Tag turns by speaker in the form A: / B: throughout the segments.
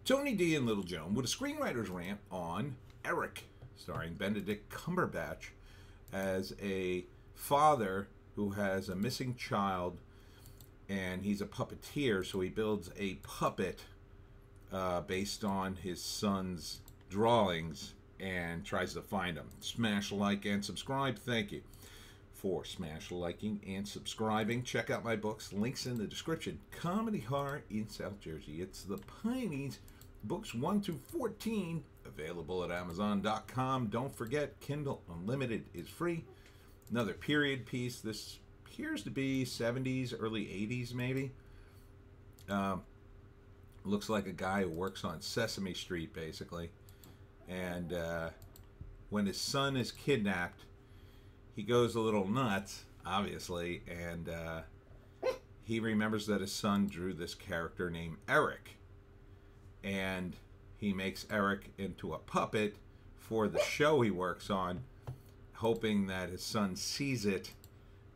A: Tony D and Little Joan with a screenwriter's rant on Eric, starring Benedict Cumberbatch as a father who has a missing child, and he's a puppeteer, so he builds a puppet based on his son's drawings and tries to find him. Smash like and subscribe. Thank you for smash liking and subscribing. Check out my books, links in the description. Comedy Horror in South Jersey. It's the Pineys, books 1 through 14, available at Amazon.com. Don't forget, Kindle Unlimited is free. Another period piece. This appears to be 70s, early 80s maybe. Looks like a guy who works on Sesame Street, basically. And when his son is kidnapped, he goes a little nuts, obviously, and he remembers that his son drew this character named Eric. And he makes Eric into a puppet for the show he works on, hoping that his son sees it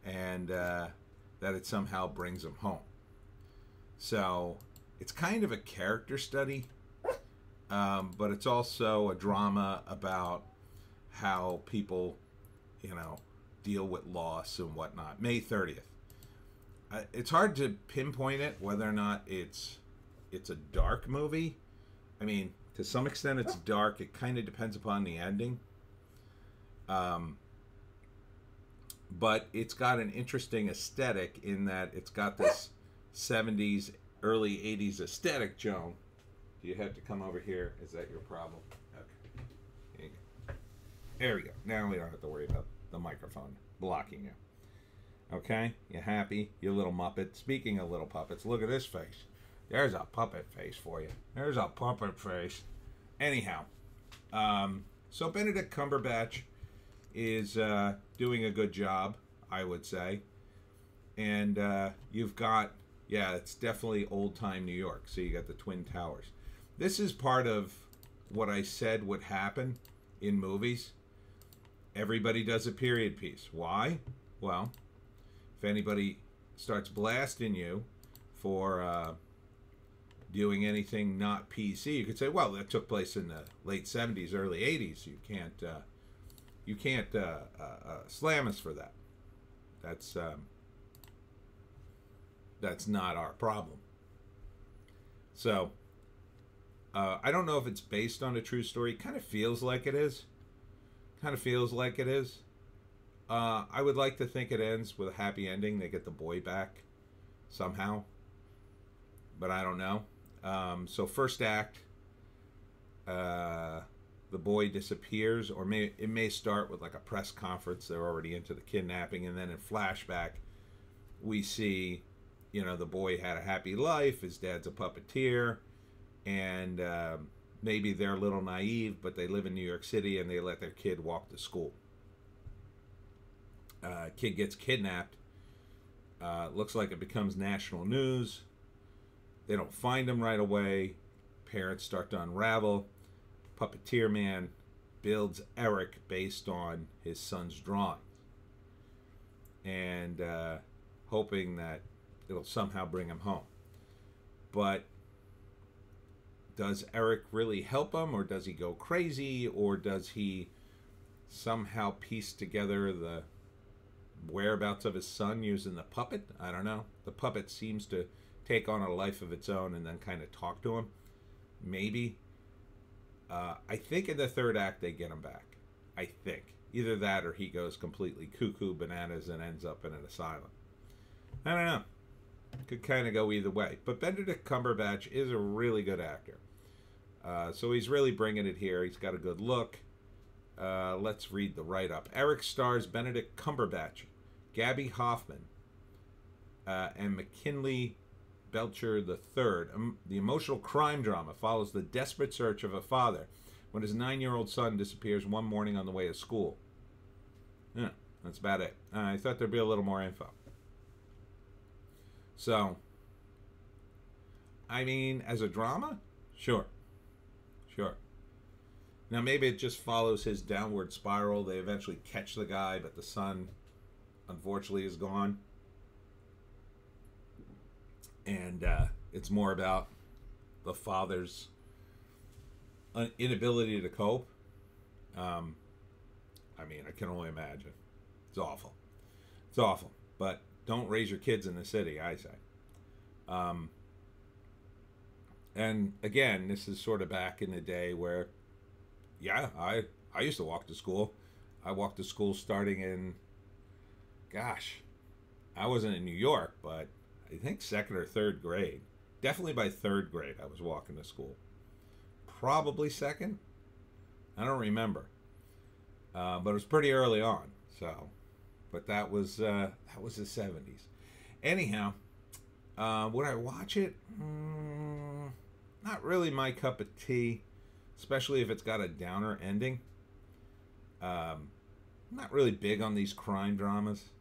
A: and that it somehow brings him home. So it's kind of a character study, but it's also a drama about how people, deal with loss and whatnot. May 30th. It's hard to pinpoint it, whether or not it's a dark movie. I mean, to some extent it's dark. It kind of depends upon the ending. But it's got an interesting aesthetic in that it's got this 70s, early 80s aesthetic, Joan. Do you have to come over here? Is that your problem? Okay. Here you go. There we go. Now we don't have to worry about the microphone blocking you. Okay? You happy? You little muppet. Speaking of little puppets, look at this face. There's a puppet face for you. There's a puppet face. Anyhow, so Benedict Cumberbatch is doing a good job, I would say. And you've got, it's definitely old-time New York. So you got the Twin Towers. This is part of what I said would happen in movies. Everybody does a period piece. Why? Well, if anybody starts blasting you for doing anything not PC, you could say, well, that took place in the late 70s, early 80s. You can't slam us for that. That's not our problem. So I don't know if it's based on a true story. Kind of feels like it is. I would like to think it ends with a happy ending. They get the boy back somehow, but I don't know. So first act, the boy disappears, or it may start with like a press conference. They're already into the kidnapping, and then in flashback, we see, the boy had a happy life. His dad's a puppeteer, and maybe they're a little naive, but they live in New York City, and they let their kid walk to school. Kid gets kidnapped. Looks like it becomes national news. They don't find him right away. Parents start to unravel. Puppeteer man builds Eric based on his son's drawing, and hoping that it'll somehow bring him home. But does Eric really help him, or does he go crazy, or does he somehow piece together the whereabouts of his son using the puppet? I don't know. The puppet seems to take on a life of its own and then kind of talk to him. Maybe. I think in the third act they get him back. I think. Either that or he goes completely cuckoo bananas and ends up in an asylum. I don't know. Could kind of go either way. But Benedict Cumberbatch is a really good actor. So he's really bringing it here. He's got a good look. Let's read the write-up. Eric stars Benedict Cumberbatch, Gabby Hoffman, and McKinley Belcher III. The emotional crime drama follows the desperate search of a father when his 9-year-old son disappears one morning on the way to school. Yeah, that's about it. I thought there'd be a little more info. So, I mean, as a drama, sure. Now, maybe it just follows his downward spiral. They eventually catch the guy, but the son, unfortunately, is gone. And it's more about the father's inability to cope. I mean, I can only imagine. It's awful. It's awful. But don't raise your kids in the city, I say. And again, this is sort of back in the day where, yeah, I used to walk to school. I walked to school starting in, gosh, I wasn't in New York, but I think second or third grade. Definitely by third grade, I was walking to school. Probably second. I don't remember, but it was pretty early on. So, but that was the '70s. Anyhow, would I watch it? Not really my cup of tea, especially if it's got a downer ending. I'm not really big on these crime dramas.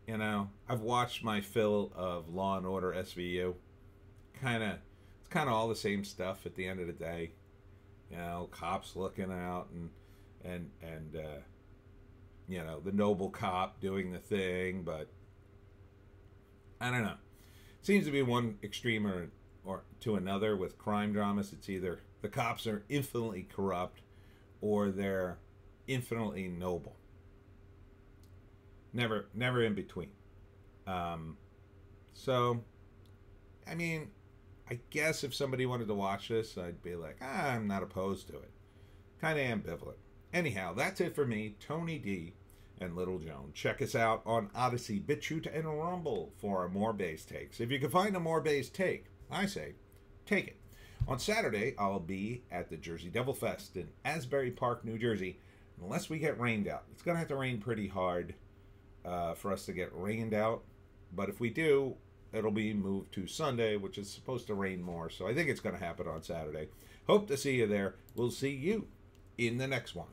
A: You know, I've watched my fill of Law and Order SVU. It's kind of all the same stuff at the end of the day. You know, cops looking out and you know, the noble cop doing the thing, but I don't know. It seems to be one extreme or to another with crime dramas. It's either the cops are infinitely corrupt or they're infinitely noble. Never in between. So, I mean, I guess if somebody wanted to watch this, I'd be like, I'm not opposed to it. Kind of ambivalent. Anyhow, that's it for me, Tony D and Little Joan. Check us out on Odysee, Bitchute, and Rumble for more bass takes. If you can find a more bass take, I say, take it. On Saturday, I'll be at the Jersey Devil Fest in Asbury Park, New Jersey, unless we get rained out. It's going to have to rain pretty hard for us to get rained out. But if we do, it'll be moved to Sunday, which is supposed to rain more. So I think it's going to happen on Saturday. Hope to see you there. We'll see you in the next one.